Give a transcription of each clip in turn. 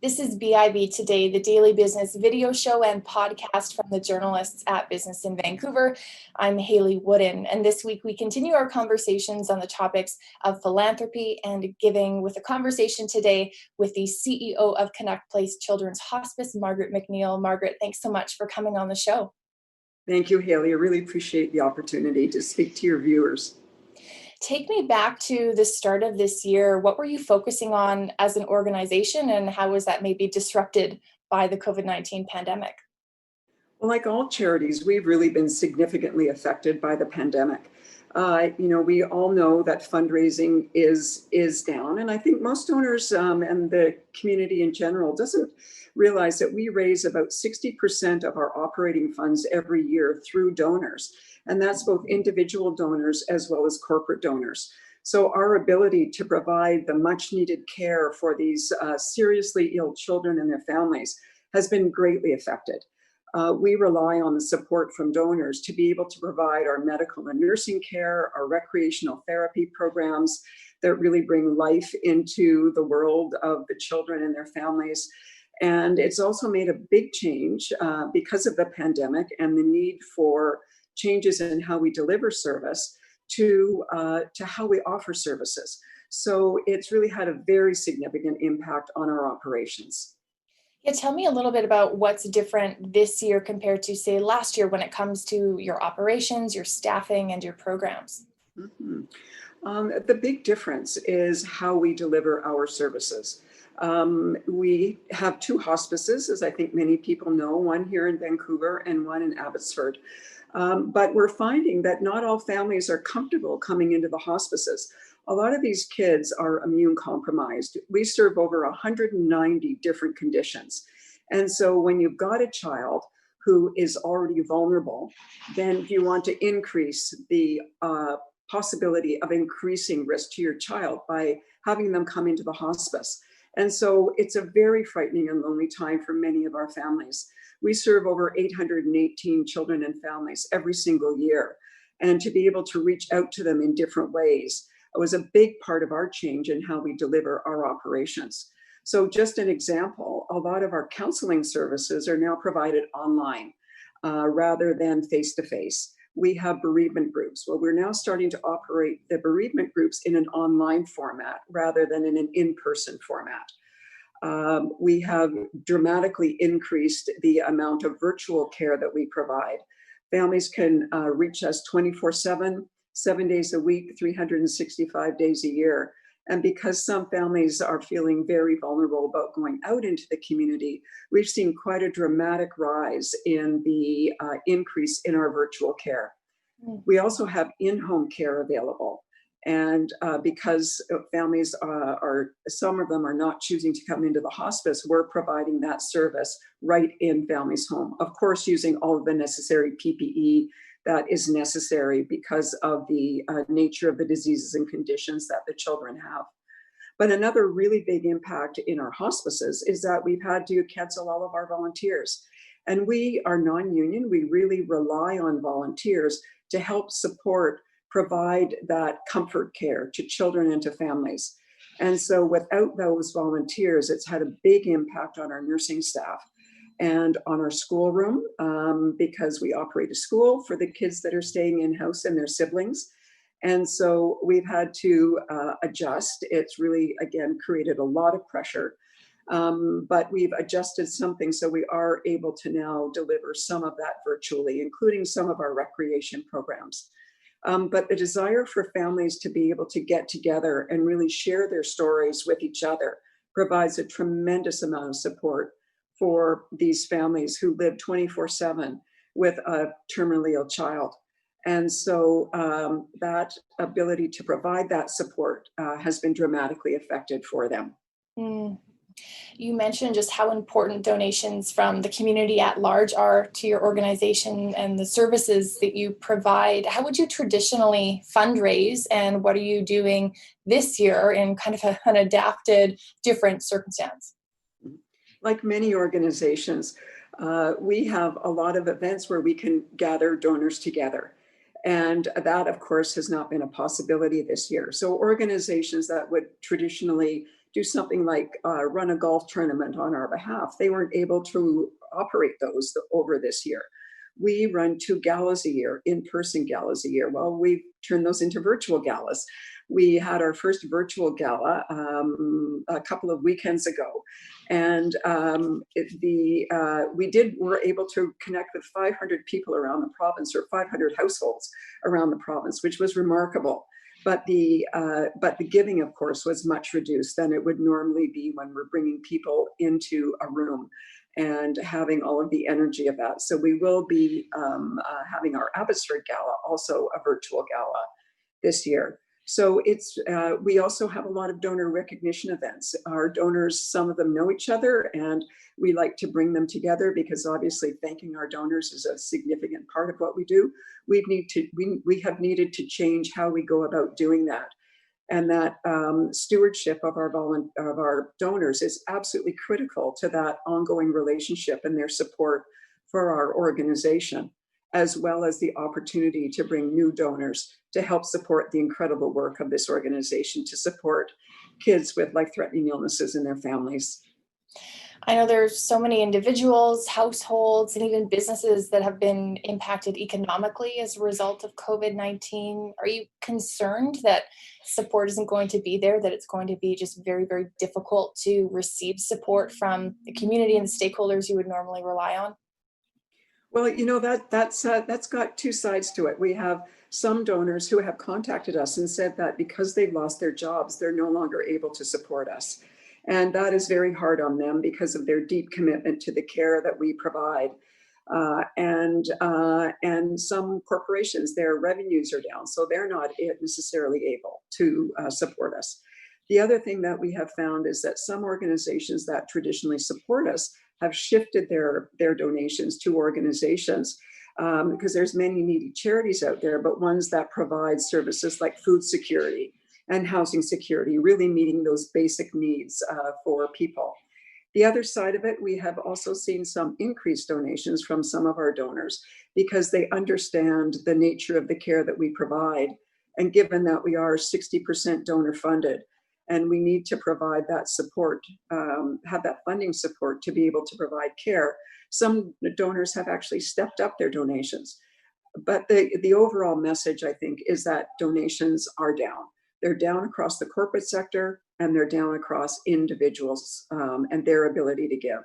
This is BIV Today, the daily business video show and podcast from the journalists at Business in Vancouver. I'm Hayley Woodin, and this week we continue our conversations on the topics of philanthropy and giving with a conversation today with the CEO of Canuck Place Children's Hospice, Margaret McNeil. Margaret, thanks so much for coming on the show. Thank you, Hayley. I really appreciate the opportunity to speak to your viewers. Take me back to the start of this year. What were you focusing on as an organization, and how was that maybe disrupted by the COVID-19 pandemic? Well, like all charities, we've really been significantly affected by the pandemic. We all know that fundraising is down, and I think most donors and the community in general doesn't realize that we raise about 60% of our operating funds every year through donors. And that's both individual donors as well as corporate donors. So our ability to provide the much needed care for these seriously ill children and their families has been greatly affected. We rely on the support from donors to be able to provide our medical and nursing care, our recreational therapy programs that really bring life into the world of the children and their families. And it's also made a big change because of the pandemic and the need for changes in how we deliver service to how we offer services. So it's really had a very significant impact on our operations. Yeah, tell me a little bit about what's different this year compared to, say, last year when it comes to your operations, your staffing, and your programs. Mm-hmm. The big difference is how we deliver our services. We have two hospices, as I think many people know, one here in Vancouver and one in Abbotsford. But we're finding that not all families are comfortable coming into the hospices. A lot of these kids are immune compromised. We serve over 190 different conditions. And so when you've got a child who is already vulnerable, then you want to increase the possibility of increasing risk to your child by having them come into the hospice. And so it's a very frightening and lonely time for many of our families. We serve over 818 children and families every single year. And to be able to reach out to them in different ways was a big part of our change in how we deliver our operations. So just an example, a lot of our counseling services are now provided online rather than face-to-face. We have bereavement groups. Well, we're now starting to operate the bereavement groups in an online format rather than in an in-person format. We have dramatically increased the amount of virtual care that we provide. Families can reach us 24/7, 7 days a week, 365 days a year. And because some families are feeling very vulnerable about going out into the community, we've seen quite a dramatic rise in the increase in our virtual care. We also have in-home care available. And because families some of them are not choosing to come into the hospice, we're providing that service right in families' home. Of course, using all of the necessary PPE that is necessary because of the nature of the diseases and conditions that the children have. But another really big impact in our hospices is that we've had to cancel all of our volunteers. And we are non-union. We really rely on volunteers to help provide that comfort care to children and to families. And so without those volunteers, it's had a big impact on our nursing staff and on our schoolroom because we operate a school for the kids that are staying in-house and their siblings. And so we've had to adjust. It's really, again, created a lot of pressure, but we've adjusted something so we are able to now deliver some of that virtually, including some of our recreation programs. But the desire for families to be able to get together and really share their stories with each other provides a tremendous amount of support for these families who live 24/7 with a terminally ill child. And so that ability to provide that support has been dramatically affected for them. You mentioned just how important donations from the community at large are to your organization and the services that you provide. How would you traditionally fundraise, and what are you doing this year in kind of an adapted, different circumstance? Like many organizations, we have a lot of events where we can gather donors together. And that, of course, has not been a possibility this year. So organizations that would traditionally do something like run a golf tournament on our behalf. They weren't able to operate those over this year. We run 2 galas a year, in-person galas a year. Well, we've turned those into virtual galas. We had our first virtual gala a couple of weekends ago, and we were able to connect with 500 people around the province, or 500 households around the province, which was remarkable. But the giving, of course, was much reduced than it would normally be when we're bringing people into a room and having all of the energy of that. So we will be having our Abbotsford Gala, also a virtual gala this year. So we also have a lot of donor recognition events. Our donors, some of them know each other, and we like to bring them together because obviously thanking our donors is a significant part of what we do. We have needed to change how we go about doing that. And that stewardship of our donors is absolutely critical to that ongoing relationship and their support for our organization, as well as the opportunity to bring new donors to help support the incredible work of this organization to support kids with life-threatening illnesses and their families. I know there's so many individuals, households, and even businesses that have been impacted economically as a result of COVID-19. Are you concerned that support isn't going to be there, that it's going to be just very, very difficult to receive support from the community and the stakeholders you would normally rely on? Well, that's got 2 sides to it. We have some donors who have contacted us and said that because they've lost their jobs, they're no longer able to support us. And that is very hard on them because of their deep commitment to the care that we provide. And some corporations, their revenues are down, so they're not necessarily able to support us. The other thing that we have found is that some organizations that traditionally support us have shifted their donations to organizations because there's many needy charities out there, but ones that provide services like food security and housing security, really meeting those basic needs for people. The other side of it, we have also seen some increased donations from some of our donors because they understand the nature of the care that we provide. And given that we are 60% donor funded, and we need to provide that support, have that funding support to be able to provide care, some donors have actually stepped up their donations. But the overall message, I think, is that donations are down. They're down across the corporate sector, and they're down across individuals and their ability to give.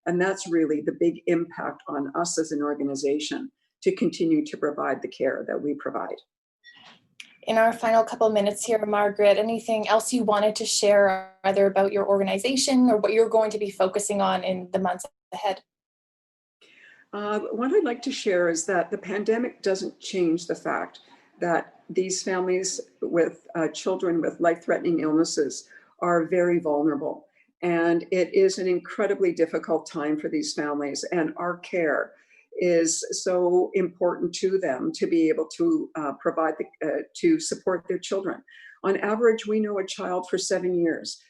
And that's really the big impact on us as an organization to continue to provide the care that we provide. In our final couple minutes here, Margaret, anything else you wanted to share, either about your organization or what you're going to be focusing on in the months ahead? What I'd like to share is that the pandemic doesn't change the fact that these families with children with life-threatening illnesses are very vulnerable. And it is an incredibly difficult time for these families, and our care is so important to them to be able to to support their children. On average, we know a child for 7 years.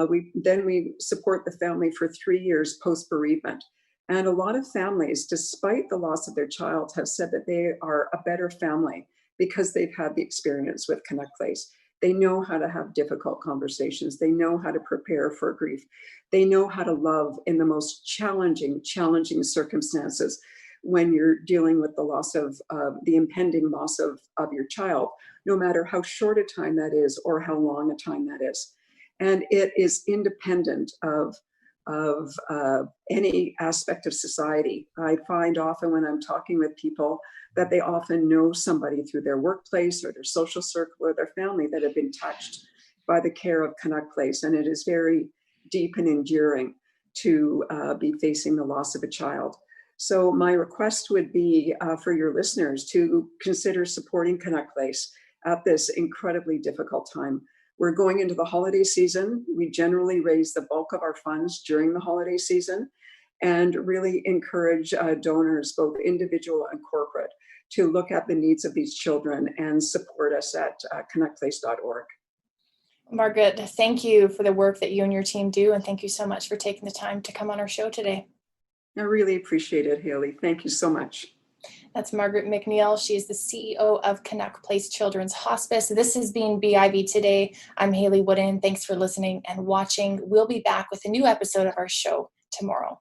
We support the family for 3 years post-bereavement. And a lot of families, despite the loss of their child, have said that they are a better family because they've had the experience with Canuck Place. They know how to have difficult conversations. They know how to prepare for grief. They know how to love in the most challenging circumstances when you're dealing with the loss of the impending loss of your child, no matter how short a time that is or how long a time that is. And it is independent of any aspect of society. I find often when I'm talking with people that they often know somebody through their workplace or their social circle or their family that have been touched by the care of Canuck Place. And it is very deep and enduring to be facing the loss of a child. So my request would be for your listeners to consider supporting Canuck Place at this incredibly difficult time. We're going into the holiday season. We generally raise the bulk of our funds during the holiday season and really encourage donors, both individual and corporate, to look at the needs of these children and support us at canuckplace.org. Margaret, thank you for the work that you and your team do, and thank you so much for taking the time to come on our show today. I really appreciate it, Hayley. Thank you so much. That's Margaret McNeil. She is the CEO of Canuck Place Children's Hospice. This has been BIV Today. I'm Hayley Woodin. Thanks for listening and watching. We'll be back with a new episode of our show tomorrow.